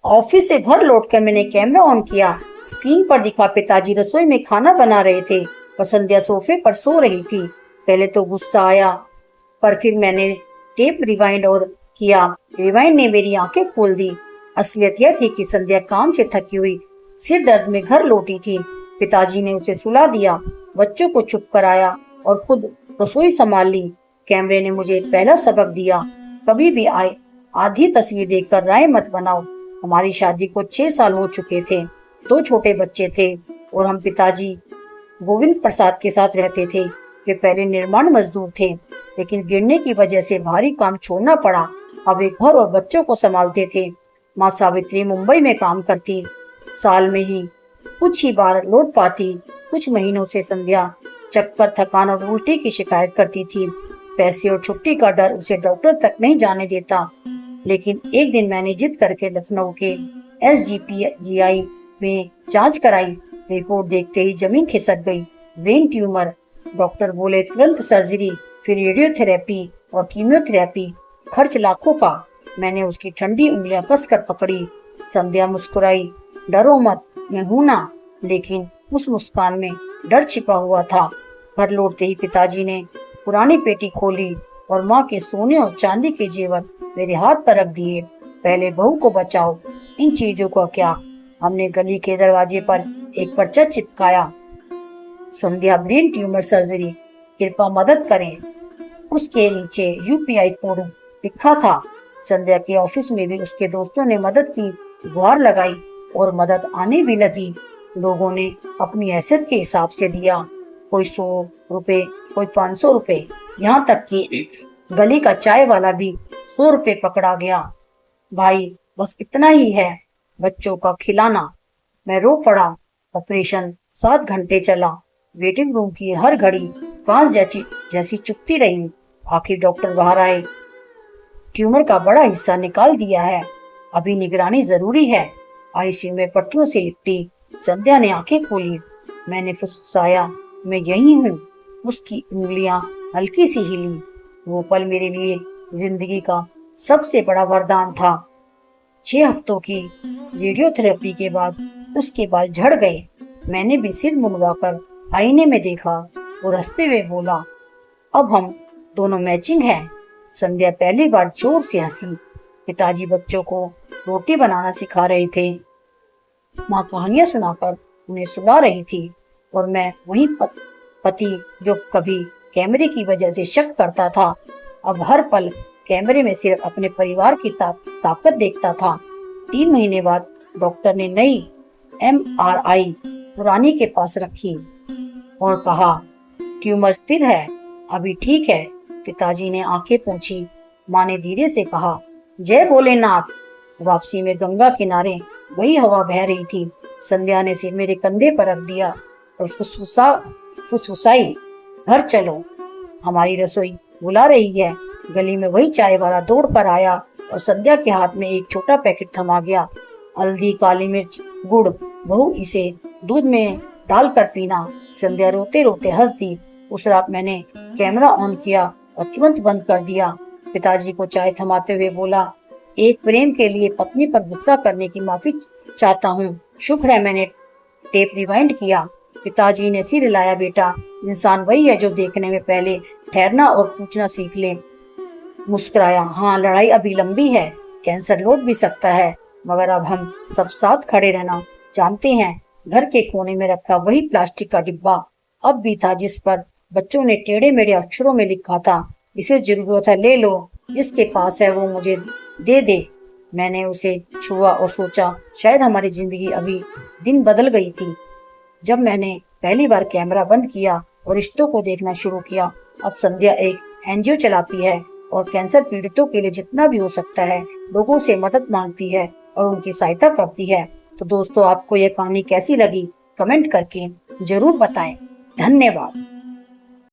Office से घर लौटकर मैंने कैमरा ऑन किया। स्क्रीन पर दिखा पिताजी रसोई में खाना बना रहे थे और संध्या सोफे पर सो रही थी। पहले तो गुस्सा आया, पर फिर मैंने टेप रिवाइंड और किया। रिवाइंड ने मेरी आंखें खोल दी। असलियत यह थी कि संध्या काम से थकी हुई सिर दर्द में घर लौटी थी। पिताजी ने उसे सुला दिया, बच्चों को चुप कराया और खुद रसोई संभाल ली। कैमरे ने मुझे पहला सबक दिया, कभी भी आए आधी तस्वीर देखकर राय मत बनाओ। हमारी शादी को 6 साल हो चुके थे, 2 छोटे बच्चे थे और हम पिताजी गोविंद प्रसाद के साथ रहते थे। वे पहले निर्माण मजदूर थे, लेकिन गिरने की वजह से भारी काम छोड़ना पड़ा। अब वे घर और बच्चों को संभालते थे। माँ सावित्री मुंबई में काम करती, साल में ही कुछ ही बार लौट पाती। कुछ महीनों से संध्या चक्कर, थकान और उल्टी की शिकायत करती थी। पैसे और छुट्टी का डर उसे डॉक्टर तक नहीं जाने देता। लेकिन एक दिन मैंने जिद करके लखनऊ के SGPGI में जांच कराई। रिपोर्ट देखते ही जमीन खिसक गई। Brain tumour. डॉक्टर बोले तुरंत सर्जरी, फिर रेडियोथेरेपी और कीमोथेरेपी, खर्च लाखों का। मैंने उसकी ठंडी उंगलियां कसकर पकड़ी। संध्या मुस्कुराई। डरो मत, मैं हूं ना। लेकिन उस मुस्कान में डर छिपा हुआ था। घर लौटते ही पिताजी ने पुरानी पेटी खोली और माँ के सोने और चांदी के जेवर मेरे हाथ पर रख दिए। पहले बहू को बचाओ, इन चीजों का क्या। हमने गली के दरवाजे पर एक पर्चा चिपकाया, संध्या ब्रेन ट्यूमर सर्जरी, कृपया मदद करें। उसके नीचे UPI कोड लिखा था। संध्या के ऑफिस में भी उसके दोस्तों ने मदद की गुहार लगाई और मदद आने भी लगी। लोगों ने अपनी हैसियत के हिसाब से दिया, कोई 100 रुपए, कोई 500 रुपए, यहाँ तक कि गली का चाय वाला भी 100 रुपए पकड़ा गया। भाई बस इतना ही है, बच्चों का खिलाना। मैं रो पड़ा। ऑपरेशन 7 घंटे चला। वेटिंग रूम की हर घड़ी फांस जैसी चुभती रही। आखिर डॉक्टर बाहर आए। ट्यूमर का बड़ा हिस्सा निकाल दिया है, अभी निगरानी जरूरी है। ICU में पट्टियों से लिपटी संध्या ने आंखें खोली। मैंने फुसफुसाया, मैं यही हूँ। उसकी उंगलियां हल्की सी हिली। वो पल मेरे लिए जिंदगी का सबसे बड़ा वरदान था। 6 हफ्तों की रेडियोथेरेपी के बाद उसके बाल झड़ गए। मैंने भी सिर मुड़वाकर आईने में देखा। वो हंसते हुए बोला, अब हम दोनों मैचिंग हैं। संध्या पहली बार जोर से हंसी। पिताजी बच्चों को रोटी बनाना सिखा रहे थे। माँ कहानियां सुनाकर उन्हें सुला रही थी और मैं वही पति जो कभी कैमरे की वजह से शक करता था, अब हर पल कैमरे में सिर्फ अपने परिवार की ताकत देखता था। 3 महीने बाद डॉक्टर ने नई MRI पुरानी के पास रखी और कहा, ट्यूमर स्थिर है, अभी ठीक है। पिताजी ने आंखें पोंछी। माँ ने धीरे से कहा, जय भोलेनाथ। वापसी में गंगा किनारे वही हवा बह रही थी। संध्या ने सिर मेरे कंधे पर रख दिया और फुसफुसाई, घर चलो, हमारी रसोई बुला रही है। गली में वही चाय वाला दौड़ कर आया और संध्या के हाथ में एक छोटा पैकेट थमा गया। हल्दी, काली मिर्च, गुड़, बहू इसे दूध में डालकर पीना। संध्या रोते रोते हंस दी। उस रात मैंने कैमरा ऑन किया और तुरंत बंद कर दिया। पिताजी को चाय थमाते हुए बोला, एक फ्रेम के लिए पत्नी पर गुस्सा करने की माफी चाहता हूँ। शुक्र है मैंने टेप रिवाइंड किया। पिताजी ने सिर हिलाया। बेटा, इंसान वही है जो देखने में पहले ठहरना और पूछना सीख ले। मुस्कुराया, हाँ लड़ाई अभी लंबी है, कैंसर लौट भी सकता है, मगर अब हम सब साथ खड़े रहना जानते हैं। घर के कोने में रखा वही प्लास्टिक का डिब्बा अब भी था, जिस पर बच्चों ने टेढ़े मेढ़े अक्षरों में लिखा था, इसे जरूरत है ले लो, जिसके पास है वो मुझे दे दे। मैंने उसे छुआ और सोचा शायद हमारी जिंदगी अभी दिन बदल गई थी। जब मैंने पहली बार कैमरा बंद किया और रिश्तों को देखना शुरू किया। अब संध्या एक NGO चलाती है और कैंसर पीड़ितों के लिए जितना भी हो सकता है लोगों से मदद मांगती है और उनकी सहायता करती है। तो दोस्तों, आपको यह कहानी कैसी लगी कमेंट करके जरूर बताएं। धन्यवाद।